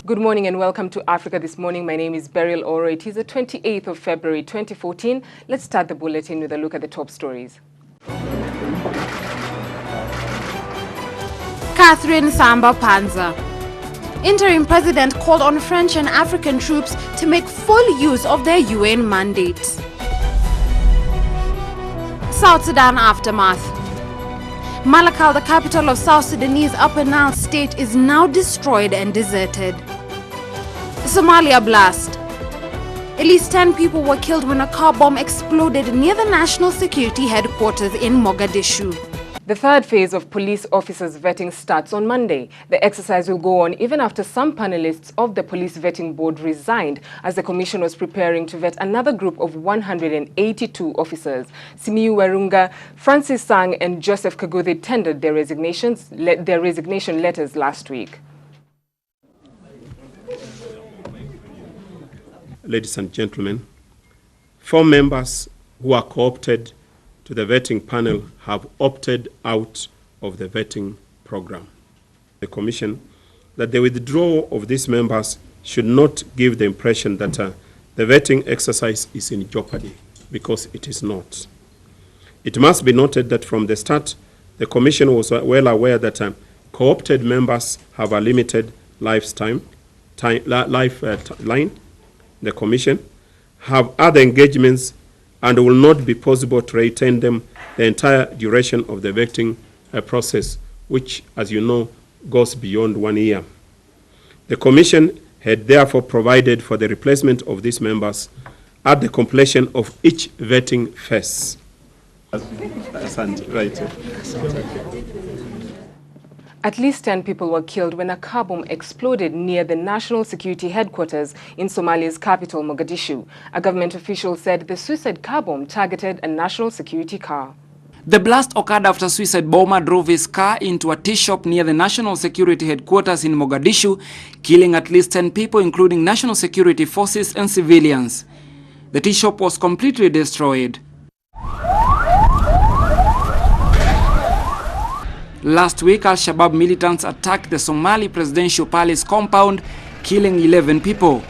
Good morning and welcome to Africa This Morning. My name is Beryl Ooro. It is the 28th of February 2014. Let's start the bulletin with a look at the top stories. Catherine Samba-Panza. Interim president called on French and African troops to make full use of their UN mandate. South Sudan aftermath. Malakal, the capital of South Sudanese Upper Nile state, is now destroyed and deserted. Somalia blast. At least 10 people were killed when a car bomb exploded near the National Security Headquarters in Mogadishu. The third phase of police officers vetting starts on Monday. The exercise will go on even after some panelists of the police vetting board resigned as the commission was preparing to vet another group of 182 officers. Simiyu Werunga, Francis Sang and Joseph Kaguthi tendered their resignation letters last week. Ladies and gentlemen, 4 members who are co-opted to the vetting panel have opted out of the vetting program. The Commission that the withdrawal of these members should not give the impression that the vetting exercise is in jeopardy, because it is not. It must be noted that from the start, the Commission was well aware that co-opted members have a limited lifeline. The Commission have other engagements and will not be possible to retain them the entire duration of the vetting process, which, as you know, goes beyond 1 year. The Commission had therefore provided for the replacement of these members at the completion of each vetting phase. At least 10 people were killed when a car bomb exploded near the National Security Headquarters in Somalia's capital, Mogadishu. A government official said the suicide car bomb targeted a national security car. The blast occurred after a suicide bomber drove his car into a tea shop near the National Security Headquarters in Mogadishu, killing at least 10 people, including national security forces and civilians. The tea shop was completely destroyed. Last week, Al-Shabaab militants attacked the Somali presidential palace compound, killing 11 people.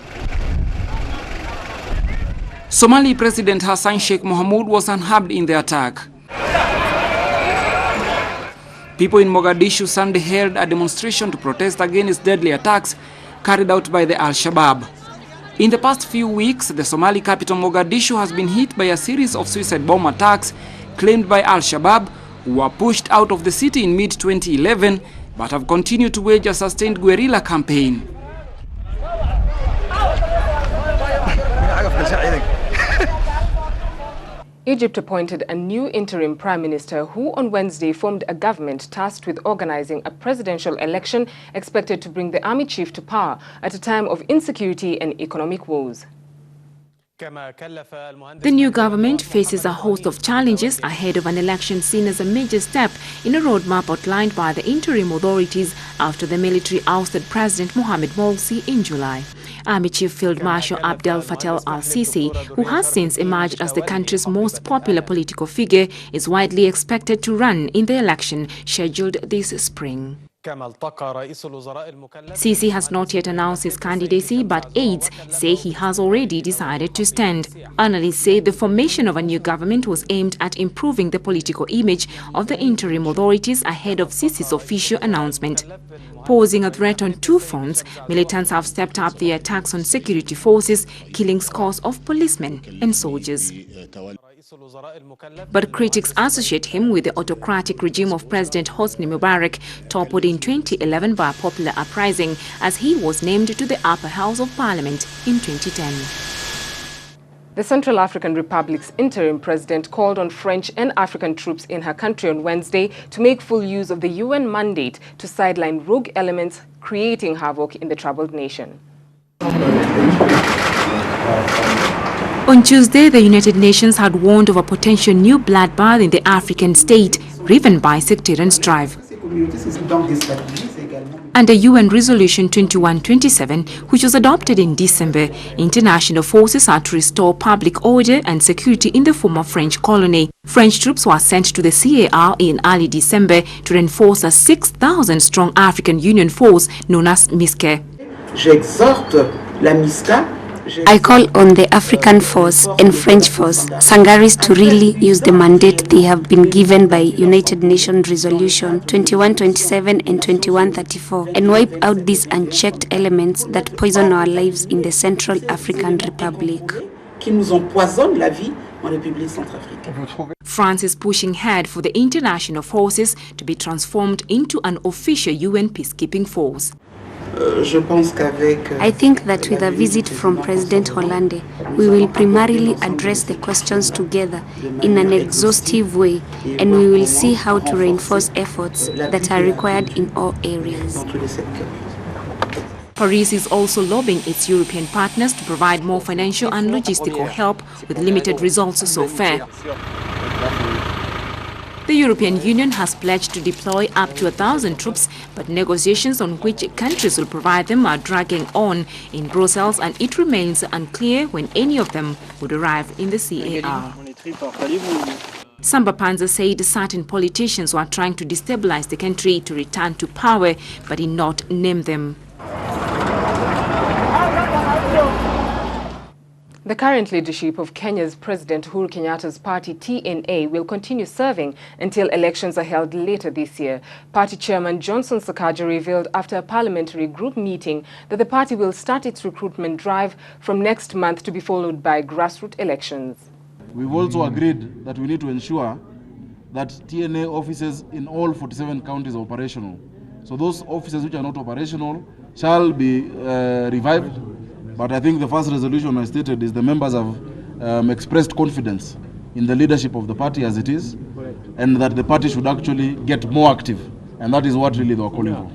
Somali President Hassan Sheikh Mohamud was unharmed in the attack. People in Mogadishu Sunday held a demonstration to protest against deadly attacks carried out by the Al-Shabaab. In the past few weeks, the Somali capital Mogadishu has been hit by a series of suicide bomb attacks claimed by Al-Shabaab, who were pushed out of the city in mid-2011 but have continued to wage a sustained guerrilla campaign. Egypt appointed a new interim prime minister who on Wednesday formed a government tasked with organizing a presidential election expected to bring the army chief to power at a time of insecurity and economic woes. The new government faces a host of challenges ahead of an election seen as a major step in a roadmap outlined by the interim authorities after the military ousted President Mohamed Morsi in July. Army Chief Field Marshal Abdel Fattah al-Sisi, who has since emerged as the country's most popular political figure, is widely expected to run in the election scheduled this spring. Sisi has not yet announced his candidacy, but aides say he has already decided to stand. Analysts say the formation of a new government was aimed at improving the political image of the interim authorities ahead of Sisi's official announcement. Posing a threat on 2 fronts, militants have stepped up their attacks on security forces, killing scores of policemen and soldiers. But critics associate him with the autocratic regime of President Hosni Mubarak, toppled in 2011 by a popular uprising, as he was named to the upper house of parliament in 2010. The Central African Republic's interim president called on French and African troops in her country on Wednesday to make full use of the UN mandate to sideline rogue elements creating havoc in the troubled nation. On Tuesday, the United Nations had warned of a potential new bloodbath in the African state, driven by sectarian strife. Under UN Resolution 2127, which was adopted in December, international forces are to restore public order and security in the former French colony. French troops were sent to the CAR in early December to reinforce a 6,000-strong African Union force known as MISCA. J'exhorte la MISCA. I call on the African Force and French Force, Sangaris, to really use the mandate they have been given by United Nations Resolution 2127 and 2134 and wipe out these unchecked elements that poison our lives in the Central African Republic. Qui nous empoisonnent la vie en République centrafricaine. France is pushing hard for the international forces to be transformed into an official UN peacekeeping force. I think that with a visit from President Hollande, we will primarily address the questions together in an exhaustive way, and we will see how to reinforce efforts that are required in all areas. Paris is also lobbying its European partners to provide more financial and logistical help with limited results so far. The European Union has pledged to deploy up to 1,000 troops, but negotiations on which countries will provide them are dragging on in Brussels, and it remains unclear when any of them would arrive in the CAR. Samba Panza said certain politicians were trying to destabilize the country to return to power, but did not name them. The current leadership of Kenya's President Uhuru Kenyatta's party TNA will continue serving until elections are held later this year. Party chairman Johnson Sakaja revealed after a parliamentary group meeting that the party will start its recruitment drive from next month to be followed by grassroots elections. We've also agreed that we need to ensure that TNA offices in all 47 counties are operational. So those offices which are not operational shall be revived. But I think the first resolution I stated is the members have expressed confidence in the leadership of the party as it is, and that the party should actually get more active. And that is what really they were calling for.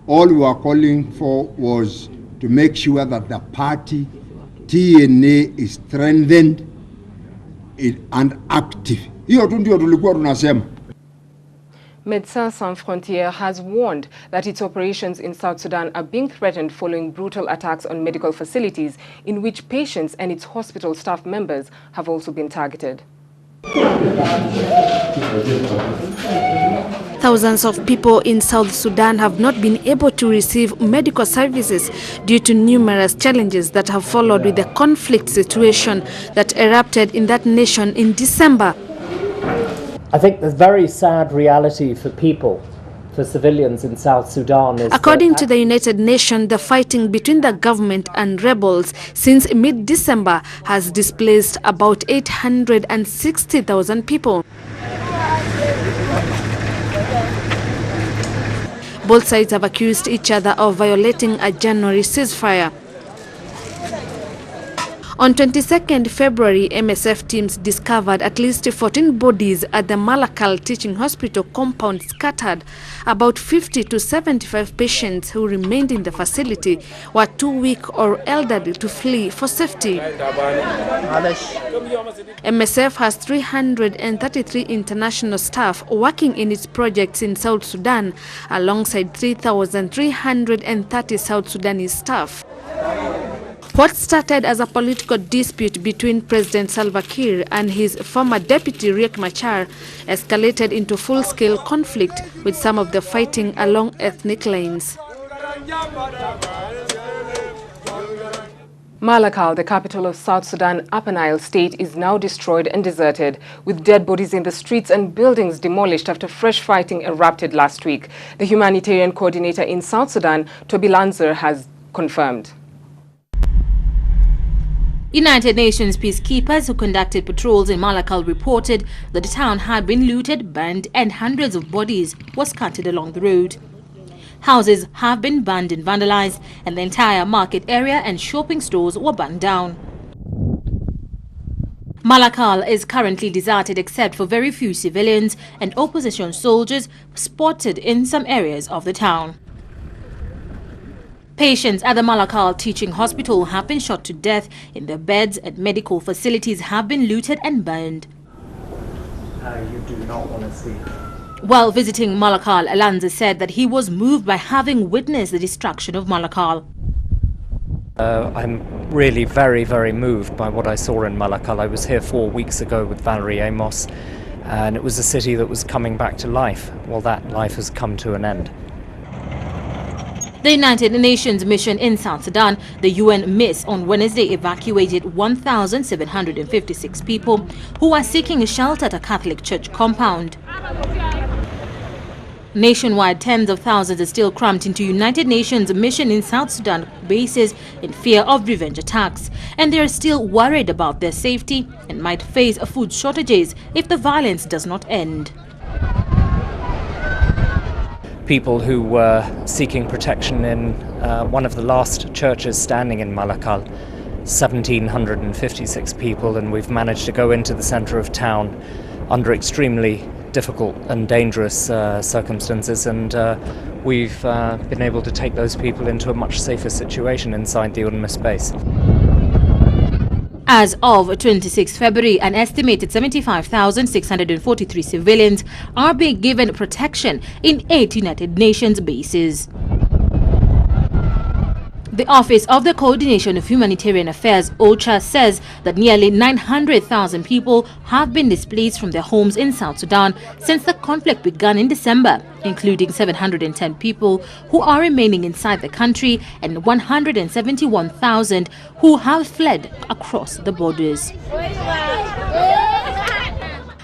All we were calling for was to make sure that the party, TNA, is strengthened and active. Hiyo tu ndio tulikuwa tunasema. Médecins Sans Frontières has warned that its operations in South Sudan are being threatened following brutal attacks on medical facilities in which patients and its hospital staff members have also been targeted. Thousands of people in South Sudan have not been able to receive medical services due to numerous challenges that have followed with the conflict situation that erupted in that nation in December. I think the very sad reality for people, for civilians in South Sudan is... According to the United Nations, the fighting between the government and rebels since mid-December has displaced about 860,000 people. Both sides have accused each other of violating a January ceasefire. On 22nd February, MSF teams discovered at least 14 bodies at the Malakal Teaching Hospital compound scattered. About 50 to 75 patients who remained in the facility were too weak or elderly to flee for safety. MSF has 333 international staff working in its projects in South Sudan, alongside 3,330 South Sudanese staff. What started as a political dispute between President Salva Kiir and his former deputy Riek Machar escalated into full-scale conflict, with some of the fighting along ethnic lines. Malakal, the capital of South Sudan, Upper Nile State, is now destroyed and deserted, with dead bodies in the streets and buildings demolished after fresh fighting erupted last week. The humanitarian coordinator in South Sudan, Toby Lanzer, has confirmed. United Nations peacekeepers who conducted patrols in Malakal reported that the town had been looted, burned, and hundreds of bodies were scattered along the road. Houses have been burned and vandalized, and the entire market area and shopping stores were burned down. Malakal is currently deserted except for very few civilians and opposition soldiers spotted in some areas of the town. Patients at the Malakal Teaching Hospital have been shot to death in their beds, and medical facilities have been looted and burned. You do not want to see. While visiting Malakal, Alanza said that he was moved by having witnessed the destruction of Malakal. I'm really very, very moved by what I saw in Malakal. I was here 4 weeks ago with Valerie Amos, and it was a city that was coming back to life. Well, that life has come to an end. The United Nations mission in South Sudan, the UN MISS, on Wednesday evacuated 1,756 people who are seeking shelter at a Catholic church compound. Nationwide, tens of thousands are still cramped into United Nations mission in South Sudan bases in fear of revenge attacks, and they are still worried about their safety and might face food shortages if the violence does not end. People who were seeking protection in one of the last churches standing in Malakal, 1,756 people, and we've managed to go into the centre of town under extremely difficult and dangerous circumstances, and we've been able to take those people into a much safer situation inside the UNMISS base. As of 26 February, an estimated 75,643 civilians are being given protection in 8 United Nations bases. The Office of the Coordination of Humanitarian Affairs, OCHA, says that nearly 900,000 people have been displaced from their homes in South Sudan since the conflict began in December, including 710 people who are remaining inside the country and 171,000 who have fled across the borders.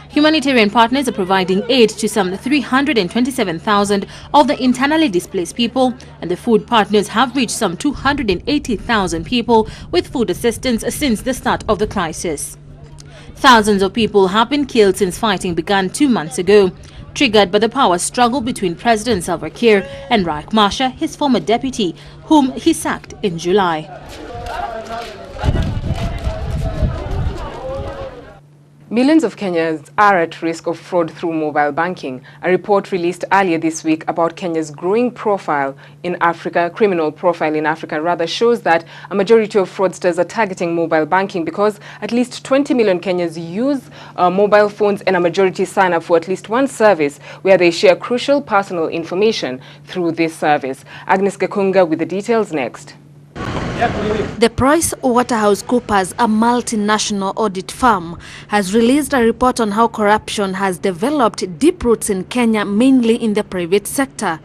Humanitarian partners are providing aid to some 327,000 of the internally displaced people, and the food partners have reached some 280,000 people with food assistance since the start of the crisis. Thousands of people have been killed since fighting began 2 months ago, triggered by the power struggle between President Salva Kiir and Riek Machar, his former deputy, whom he sacked in July. Millions of Kenyans are at risk of fraud through mobile banking. A report released earlier this week about Kenya's growing profile in Africa, criminal profile in Africa, rather shows that a majority of fraudsters are targeting mobile banking because at least 20 million Kenyans use mobile phones, and a majority sign up for at least one service where they share crucial personal information through this service. Agnes Gekunga with the details next. The PricewaterhouseCoopers, a multinational audit firm, has released a report on how corruption has developed deep roots in Kenya, mainly in the private sector.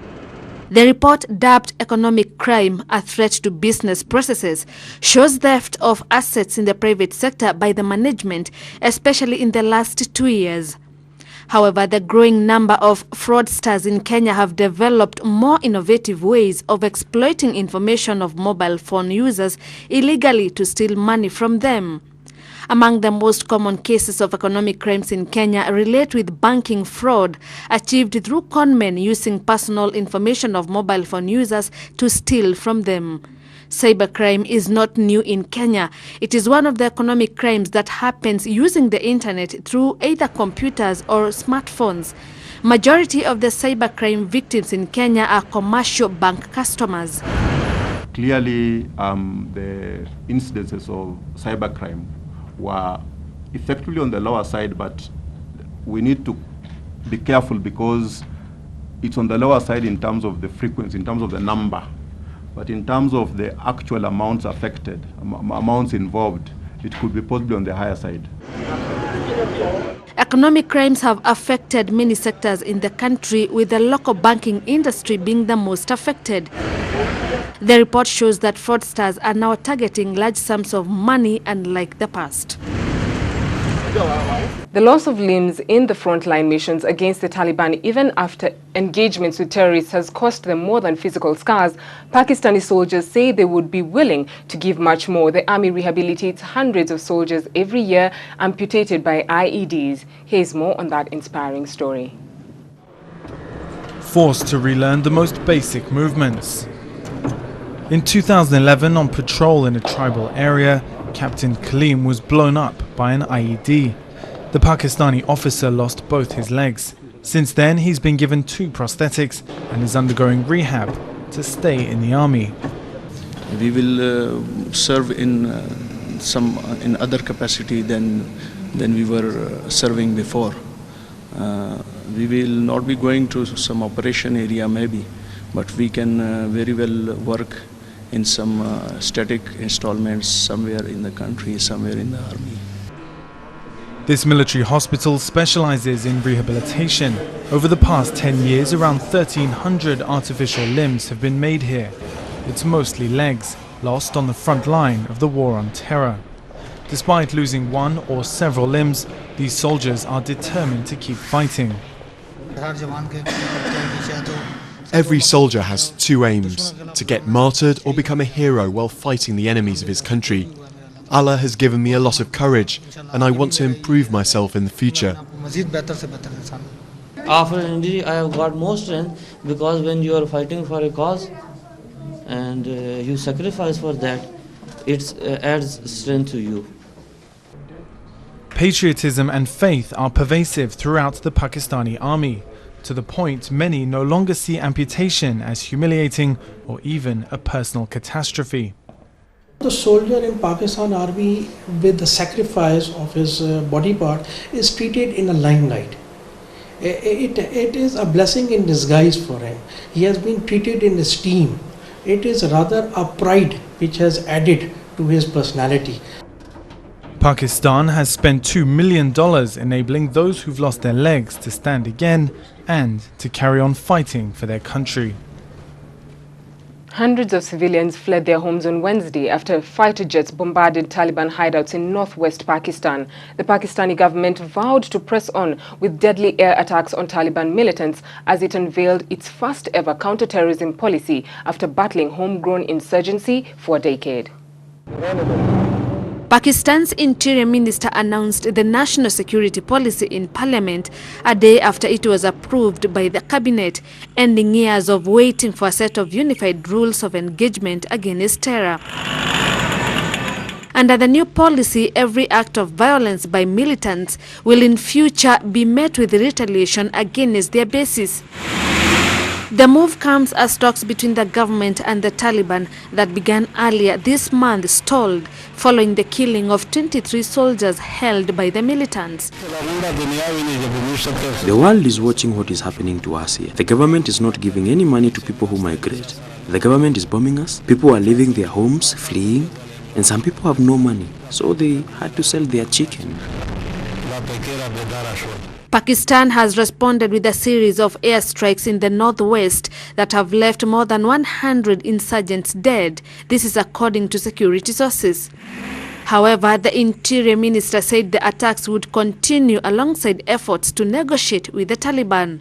The report, dubbed Economic Crime, a Threat to Business Processes, shows theft of assets in the private sector by the management, especially in the last 2 years. However, the growing number of fraudsters in Kenya have developed more innovative ways of exploiting information of mobile phone users illegally to steal money from them. Among the most common cases of economic crimes in Kenya relate with banking fraud achieved through conmen using personal information of mobile phone users to steal from them. Cybercrime is not new in Kenya. It is one of the economic crimes that happens using the internet through either computers or smartphones. Majority of the cybercrime victims in Kenya are commercial bank customers. Clearly, the incidences of cybercrime were effectively on the lower side, but we need to be careful because it's on the lower side in terms of the frequency, in terms of the number. But in terms of the actual amounts affected, amounts involved, it could be possibly on the higher side. Economic crimes have affected many sectors in the country, with the local banking industry being the most affected. The report shows that fraudsters are now targeting large sums of money, unlike the past. The loss of limbs in the frontline missions against the Taliban, even after engagements with terrorists, has cost them more than physical scars. Pakistani soldiers say they would be willing to give much more. The army rehabilitates hundreds of soldiers every year amputated by IEDs. Here's more on that inspiring story. Forced to relearn the most basic movements. In 2011, on patrol in a tribal area, Captain Kaleem was blown up by an IED. The Pakistani officer lost both his legs. Since then, he's been given 2 prosthetics and is undergoing rehab to stay in the army. We will serve in in other capacity than we were serving before. We will not be going to some operation area maybe, but we can very well work in some static installments somewhere in the country, somewhere in the army. This military hospital specializes in rehabilitation. Over the past 10 years, around 1,300 artificial limbs have been made here. It's mostly legs, lost on the front line of the war on terror. Despite losing one or several limbs, these soldiers are determined to keep fighting. Every soldier has two aims: to get martyred or become a hero while fighting the enemies of his country. Allah has given me a lot of courage, and I want to improve myself in the future. After injury, I have got more strength, because when you are fighting for a cause and you sacrifice for that, it adds strength to you. Patriotism and faith are pervasive throughout the Pakistani army, to the point many no longer see amputation as humiliating or even a personal catastrophe. The soldier in Pakistan army, with the sacrifice of his body part, is treated in a limelight. It is a blessing in disguise for him. He has been treated in esteem. It is rather a pride which has added to his personality. Pakistan has spent $2 million enabling those who've lost their legs to stand again and to carry on fighting for their country. Hundreds of civilians fled their homes on Wednesday after fighter jets bombarded Taliban hideouts in northwest Pakistan. The Pakistani government vowed to press on with deadly air attacks on Taliban militants as it unveiled its first ever counter-terrorism policy after battling homegrown insurgency for a decade. Pakistan's Interior Minister announced the national security policy in Parliament a day after it was approved by the cabinet, ending years of waiting for a set of unified rules of engagement against terror. Under the new policy, every act of violence by militants will in future be met with retaliation against their bases. The move comes as talks between the government and the Taliban that began earlier this month stalled following the killing of 23 soldiers held by the militants. The world is watching what is happening to us here. The government is not giving any money to people who migrate. The government is bombing us. People are leaving their homes, fleeing, and some people have no money, so they had to sell their chicken. Pakistan has responded with a series of airstrikes in the northwest that have left more than 100 insurgents dead. This is according to security sources. However, the Interior Minister said the attacks would continue alongside efforts to negotiate with the Taliban.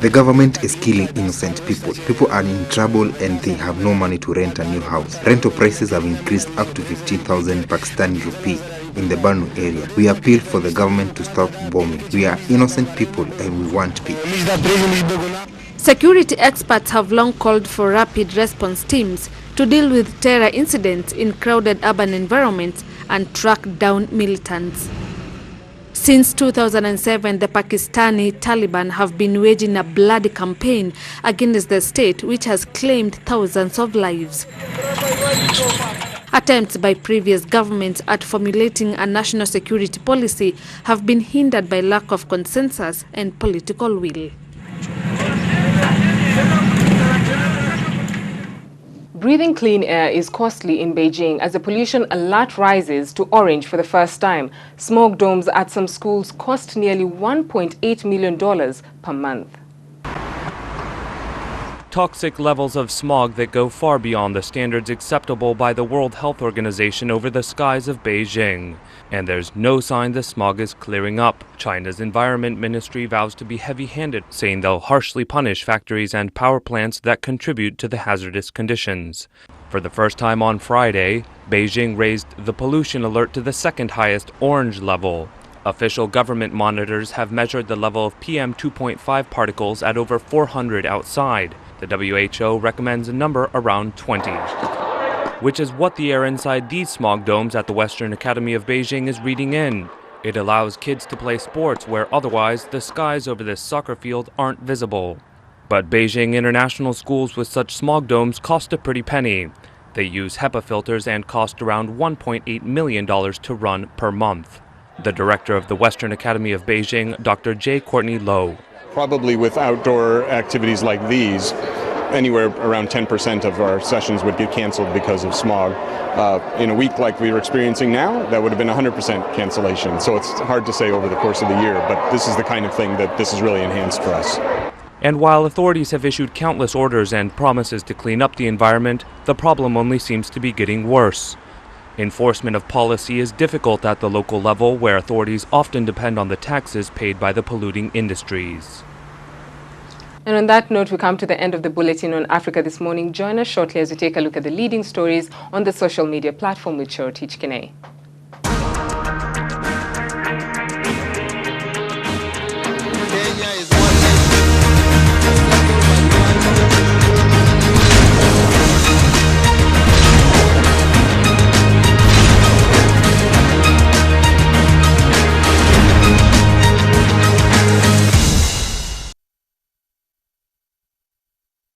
The government is killing innocent people. People are in trouble and they have no money to rent a new house. Rental prices have increased up to 15,000 Pakistani rupee in the Banu area. We appeal for the government to stop bombing. We are innocent people and we want peace. Security experts have long called for rapid response teams to deal with terror incidents in crowded urban environments and track down militants. Since 2007, the Pakistani Taliban have been waging a bloody campaign against the state, which has claimed thousands of lives. Attempts by previous governments at formulating a national security policy have been hindered by lack of consensus and political will. Breathing clean air is costly in Beijing as the pollution alert rises to orange for the first time. Smog domes at some schools cost nearly $1.8 million per month. Toxic levels of smog that go far beyond the standards acceptable by the World Health Organization over the skies of Beijing. And there's no sign the smog is clearing up. China's Environment Ministry vows to be heavy-handed, saying they'll harshly punish factories and power plants that contribute to the hazardous conditions. For the first time on Friday, Beijing raised the pollution alert to the second highest orange level. Official government monitors have measured the level of PM 2.5 particles at over 400 outside. The WHO recommends a number around 20, which is what the air inside these smog domes at the Western Academy of Beijing is reading in. It allows kids to play sports where otherwise the skies over this soccer field aren't visible. But Beijing international schools with such smog domes cost a pretty penny. They use HEPA filters and cost around $1.8 million to run per month. The director of the Western Academy of Beijing, Dr. J. Courtney Low. Probably with outdoor activities like these, anywhere around 10% of our sessions would get canceled because of smog. In a week like we were experiencing now, that would have been 100% cancellation. So it's hard to say over the course of the year, but this is the kind of thing that this has really enhanced for us. And while authorities have issued countless orders and promises to clean up the environment, the problem only seems to be getting worse. Enforcement of policy is difficult at the local level, where authorities often depend on the taxes paid by the polluting industries. And on that note, we come to the end of the Bulletin on Africa this morning. Join us shortly as we take a look at the leading stories on the social media platform with Chorotich Kene.